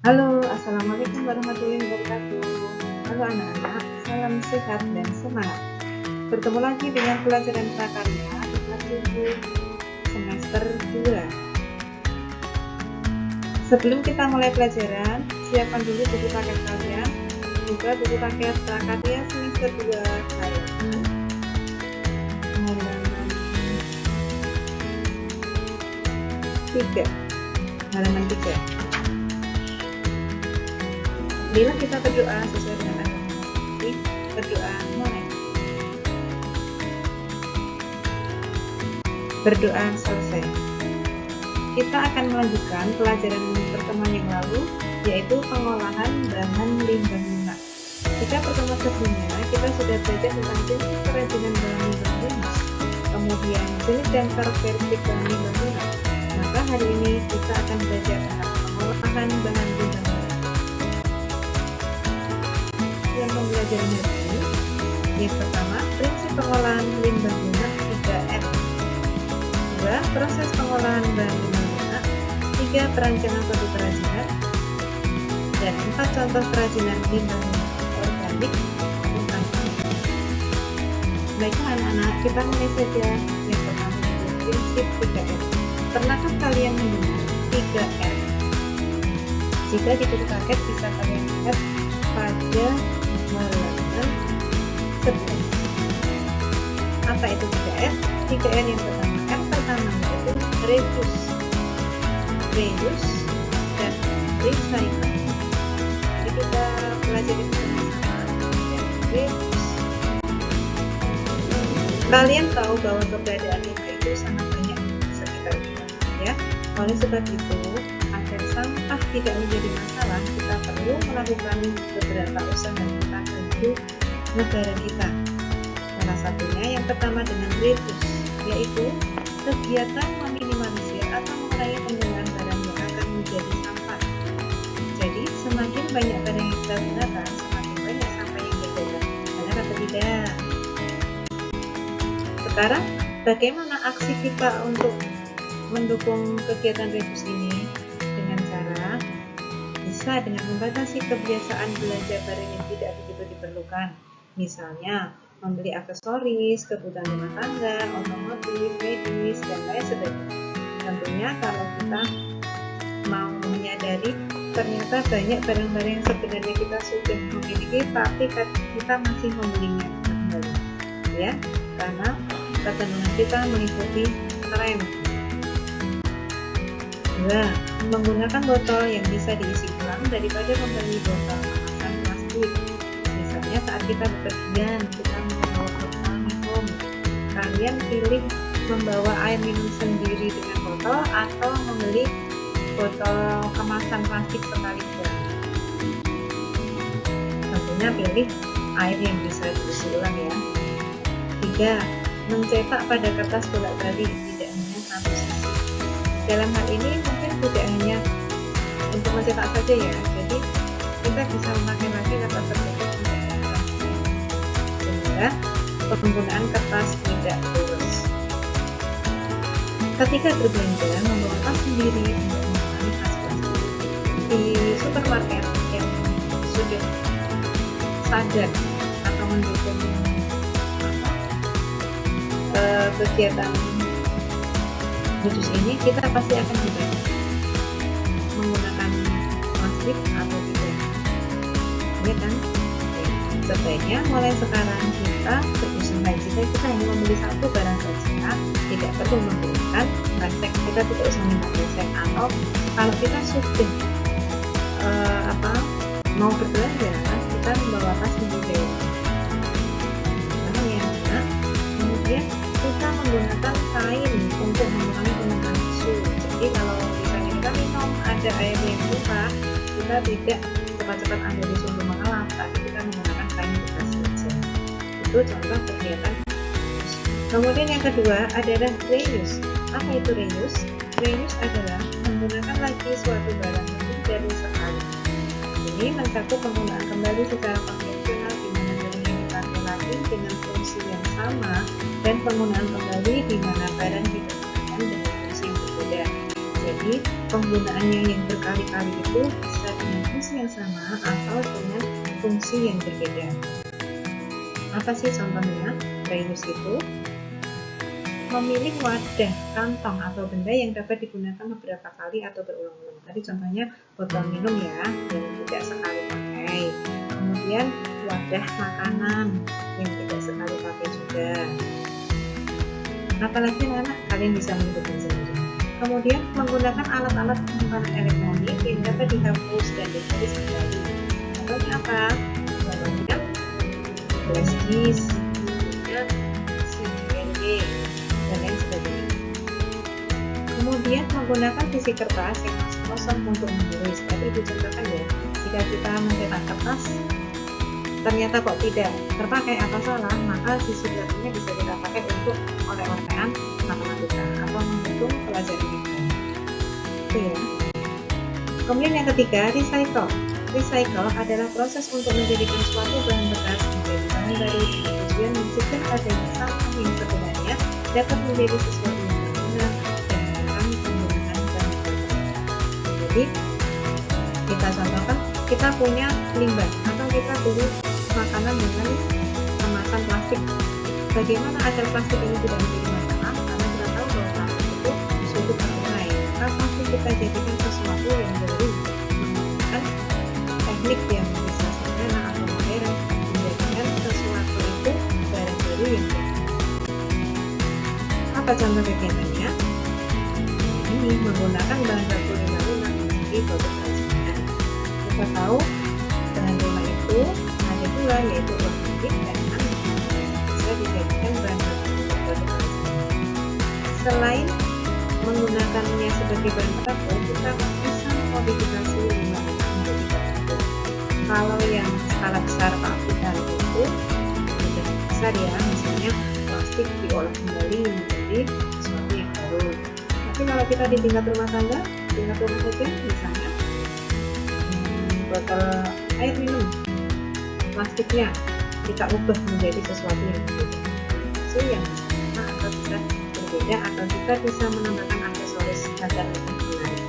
Halo, assalamualaikum warahmatullahi wabarakatuh. Halo anak-anak, salam sehat dan semangat. Bertemu lagi dengan pelajaran prakarya di kelas 7 semester 2. Sebelum kita mulai pelajaran, siapkan dulu buku paket kalian. Buka buku paket prakarya semester 2 halaman 3. Halaman 3. Bila kita berdoa sesuai dengan agama Katolik, berdoa mulai. Berdoa selesai. Kita akan melanjutkan pelajaran pertemuan yang lalu, yaitu pengolahan bahan limbah lunak. Jika pertemuan sebelumnya kita sudah belajar tentang prinsip kerajinan bahan limbah lunak, kemudian jenis dan karakteristik bahan limbah lunak, maka hari ini kita akan belajar tentang pengolahan bahan limbah lunak. Yang pembelajaran hari ini, yang pertama, prinsip pengolahan limbah lunak 3R. 2. Proses pengolahan bahan limbah lunak. 3. Perancangan produk kerajinan. Dan 4. Contoh kerajinan limbah lunak organik. Baiklah anak-anak, kita mulai saja. Yang pertama itu prinsip 3R. Pernahkah kalian mendengar 3R? Jika di buku paket bisa kalian lihat pada halaman 11. Apa itu 3R? 3R yang pertama. R pertama yaitu reduce dan recycle. Jadi kita pelajari bersama-sama reduce. Kalian tahu bahwa keberadaan limbah itu sangat banyak di sekitar kita, ya. Oleh sebab itu, agar sampah tidak menjadi masalah, kita perlu melakukan beberapa usaha kita untuk negara kita. Salah satunya yang pertama dengan reduce, yaitu kegiatan meminimalisir atau mengurangi penggunaan barang yang akan menjadi sampah. Jadi semakin banyak barang yang kita gunakan, semakin banyak sampah yang kita gunakan. Benar atau tidak? Sekarang bagaimana aksi kita untuk mendukung kegiatan reduce ini? Dengan cara bisa dengan membatasi kebiasaan belanja barang yang tidak begitu diperlukan. Misalnya membeli aksesoris, kebutuhan rumah tangga, otomotif, medis, dan lain sebagainya. Tentunya kalau kita mau menyadari ternyata banyak barang-barang yang sebenarnya kita sudah memiliki, tapi kita masih membelinya kembali, ya, karena kecenderungan kita mengikuti tren. 2. Menggunakan botol yang bisa diisi ulang daripada membeli botol kemasan plastik. Misalnya saat kita bepergian, kita membawa botol minum. Kalian pilih membawa air minum sendiri dengan botol atau membeli botol kemasan plastik sekali buang. Tentunya pilih air yang bisa diisi ulang, ya. 3. Mencetak pada kertas bolak-balik, tidak hanya satu sisi. Dalam hal ini mungkin tidak hanya untuk mencetak saja, ya. Jadi kita bisa memakai lagi kertas tersebut untuk kertas, sehingga penggunaan kertas tidak boros. Ketika berbelanja, membawa tas sendiri untuk mengurangi tas plastik. Di supermarket yang sudah sadar atau mendukung kegiatan khusus ini, kita pasti akan dibantu menggunakan plastik atau tidak, ya kan? Sebaiknya mulai sekarang kita berusaha, jika kita hanya membeli satu barang saja, tidak perlu menggunakan kresek, kita tidak usah minta kresek. Atau kalau kita sudah mau berbelanja, kita membawa tas sendiri. Kemudian kita menggunakan kain untuk mengurangi penggunaan tisu. Jadi kalau misalnya kita minum ada air yang lupa, kita tidak cepat-cepat ambil tisu untuk mengelap, tapi kita menggunakan kain bekas saja. Itu contoh kegiatan. Kemudian yang kedua adalah reuse. Apa itu reuse? Reuse adalah menggunakan lagi suatu barang lebih dari sekali. Ini mencakup penggunaan kembali secara konvensional, di mana barang yang dipakai lagi dengan fungsi yang sama, dan penggunaan kembali di mana barang digunakan dengan fungsi yang berbeda. Jadi penggunaannya yang berkali-kali itu bisa dengan fungsi yang sama atau dengan fungsi yang berbeda. Apa sih contohnya? Reuse itu memilih wadah, kantong, atau benda yang dapat digunakan beberapa kali atau berulang-ulang. Tadi contohnya botol minum ya, yang tidak sekali pakai. Kemudian wadah makanan yang tidak sekali pakai juga. Apalagi anak-anak, kalian bisa menyebutkan sendiri. Kemudian menggunakan alat-alat penyimpanan elektronik yang dapat dihapus dan ditulis kembali. Contohnya apa? Contohnya flash disk, CD, dan lain sebagainya. Kemudian menggunakan sisi kertas yang masih kosong untuk menulis. Tadi dicontohkan ya, jika kita mencetak kertas ternyata kok tidak terpakai atau salah, maka sisi belakangnya bisa kita pakai untuk oleh-olehan matematika atau mendukung pelajaran kita. Itu ya. Kemudian yang ketiga, recycle. Recycle adalah proses untuk menjadikan suatu bahan bekas menjadi bahan baru dengan tujuan mencegah adanya sampah yang sebenarnya dapat menjadi sesuatu yang berguna dan menekan penggunaan bahan baku. Jadi kita contohkan, kita punya limbah atau kita beli makanan dengan kemasan plastik. Bagaimana agar plastik ini tidak menjadi masalah? Karena kita tahu bahwa plastik itu suatu terurai. Maka plastik kita jadikan sesuatu yang baru, menggunakan teknik yang bisa sederhana atau modern, menjadikan sesuatu itu barang baru yang baru. Apa contoh kegiatannya? Ini menggunakan bahan baku limbah menjadi produk kerajinan. Kita tahu bahan limbah itu ada dua, yaitu organik dan anorganik, bisa dijadikan bahan baku untuk produk kerajinan. Selain menggunakannya sebagai bahan baku, kita bisa memodifikasi limbah menjadi bahan baku. Kalau yang skala besar pabrikan itu sudah besar ya, misalnya plastik diolah kembali menjadi sesuatu yang baru. Tapi kalau kita di tingkat rumah tangga, tingkat rumah saja, misalnya botol air minum, plastiknya kita ubah menjadi sesuatu yang berbeda, hasil yang sama atau bisa berbeda, atau kita bisa menambahkan aksesoris agar lebih menarik.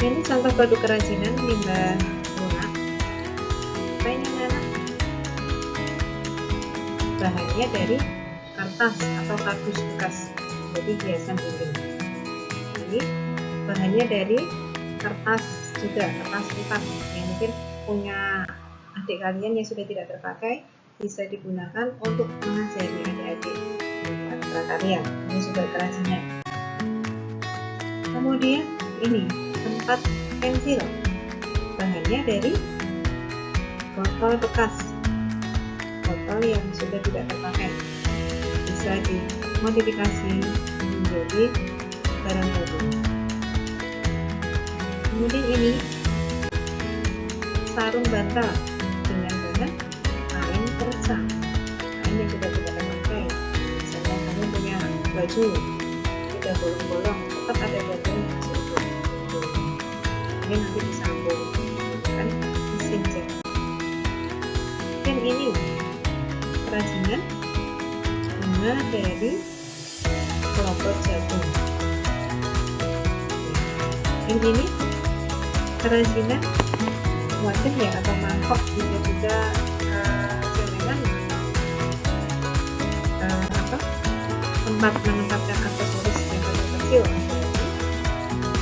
Ini contoh produk kerajinan limbah lunak. Apa ini anak? Bahannya dari kertas atau kardus bekas, jadi hiasan dinding. Ini bahannya dari kertas juga, kertas lipat yang mungkin punya adik kalian yang sudah tidak terpakai, bisa digunakan untuk mengajari adik-adik prakarya. Ini juga kerajinan. Kemudian ini tempat pensil, bahannya dari botol bekas, botol yang sudah tidak terpakai, bisa dimodifikasi menjadi barang baru. Kemudian ini sarung bantal dengan bahan kain kerja, kain yang sudah tidak terpakai. Misalnya kamu punya baju sudah bolong-bolong, tetap ada bagian yang masih utuh. Ini nanti disambung dengan mesin jahit. Dan ini kerajinan bunga dari kelopot jagung. Dan ini kerajinan wadah ya atau mangkok, bisa juga celengan atau tempat menempatkan aksesoris yang paling kecil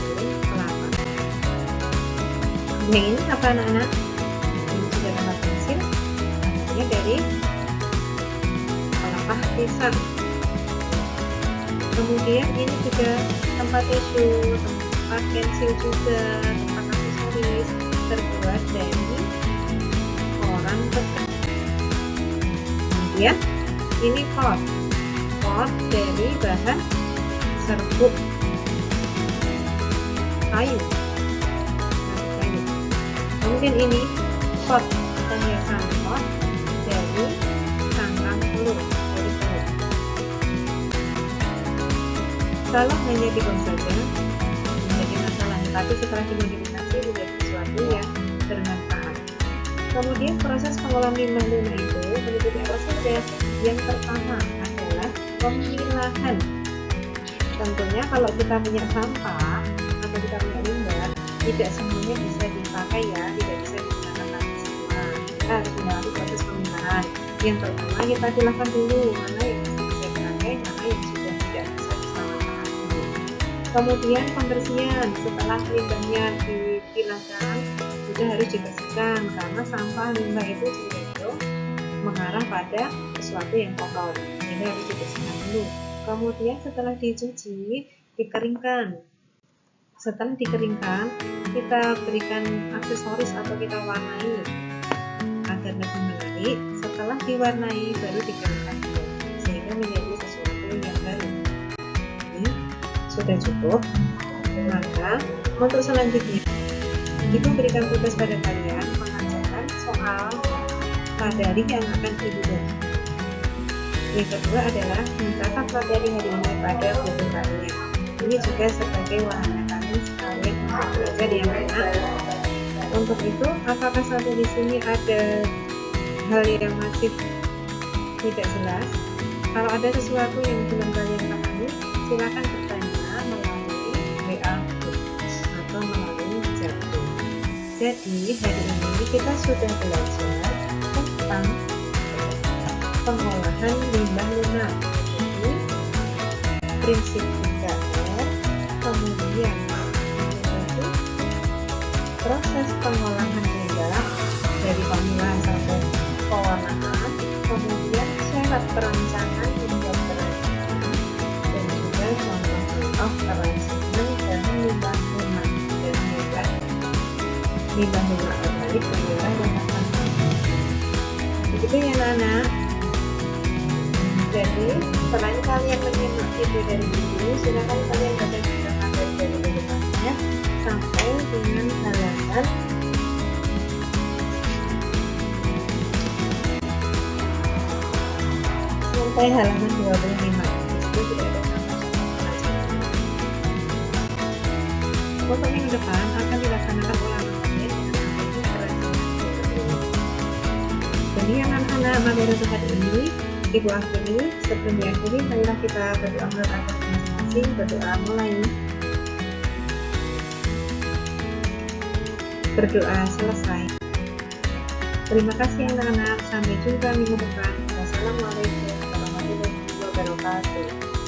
dari kelapa. Yang ini apa anak-anak? Ini juga tempat pensil, namanya dari pelepah pisang. Kemudian ini juga tempat tisu, tempat pensil juga, tempat aksesoris terbuat dari koran bekas. Kemudian ini pot dari bahan serbuk kayu. Kemudian ini pot atau hiasan pot dari cangkang telur, dari telur. Kalau hanya dibuang saja menjadi masalah, tapi setelah dimodifikasi menjadi sesuatu yang bermanfaat. Kemudian proses pengolahan limbah lunak itu meliputi apa saja? Yang pertama adalah pemilahan. Tentunya kalau kita punya sampah, tidak semuanya bisa dipakai ya, tidak bisa digunakan lagi semua. Kita harus melewati proses pemilahan. Yang pertama kita pilihkan dulu mana yang masih bisa dipakai, mana yang sudah tidak bisa diselamatkan lagi. Kemudian pembersihan, setelah limbahnya dipilahkan sudah harus dibersihkan karena sampah limbah itu cenderung mengarah pada sesuatu yang kotor, sehingga harus dibersihkan dulu. Kemudian setelah dicuci, dikeringkan. Setelah dikeringkan, kita berikan aksesoris atau kita warnai agar lebih menarik. Setelah diwarnai, baru dikeringkan sehingga menjadi sesuatu yang baru. Ini sudah cukup. Maka untuk selanjutnya, Ibu berikan tugas pada kalian mengerjakan soal pada hari yang akan Ibu buat. Yang kedua adalah mencatat materi hari ini pada buku kalian. Ini juga sebagai wahana kalian sekalian untuk belajar yang benar. Untuk itu, apakah sampai di sini ada hal yang masih tidak jelas? Kalau ada sesuatu yang belum kalian pahami, silakan bertanya melalui WA atau melalui chat. Jadi hari ini kita sudah belajar tentang pengolahan limbah lunak, jadi prinsip 3R, kemudian yaitu proses pengolahan limbah dari pemilahan sampai pewarnaan, kemudian syarat perancangan hingga perancangan, dan juga contoh-contoh perancangan dan limbah lunak dan limbah lunak organik dan limbah lunak anorganik. Begitu ya anak-anak. Jadi selain kalian menyimak video dari video, silakan kalian baca juga materi dari depannya sampai dengan halaman sampai halaman 25. Itu sudah ada contoh-contoh pelajaran. Untuk minggu depan akan dilaksanakan ulangan lagi dengan adanya perancangan ini. Jadi anak-anak materi untuk hari ini Ibu akhiri. Sebelum diakhiri, marilah kita berdoa menurut agama masing-masing. Berdoa mulai. Berdoa selesai. Terima kasih anak-anak. Sampai jumpa minggu depan. Wassalamualaikum warahmatullahi wabarakatuh.